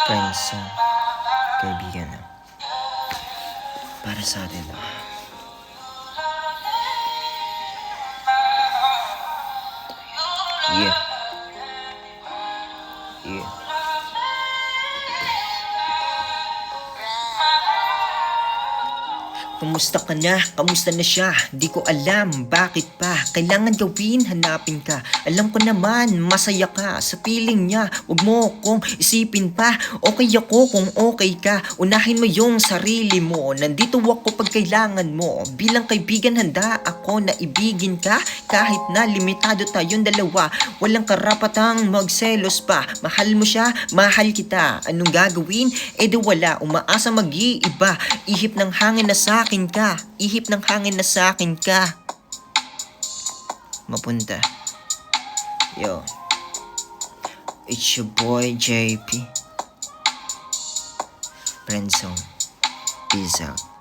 Friends, kaibigan na. Para sa atin na. Yeah. Yeah. Kamusta ka na? Kamusta na siya? Di ko alam, bakit pa? Kailangan gawin, hanapin ka. Alam ko naman, masaya ka sa piling niya. Huwag mo kong isipin pa. Okay ako kung okay ka. Unahin mo yung sarili mo. Nandito ako pag kailangan mo. Bilang kaibigan, handa ako na ibigin ka. Kahit na limitado tayong dalawa. Walang karapatang magselos pa. Mahal mo siya, mahal kita. Anong gagawin? Eh di wala, umaasa mag-iiba. Ihip ng hangin na sa akin ka. Ihip ng hangin na sa akin ka. Mapunta. Yo. It's your boy JP. Friendzone. Peace out.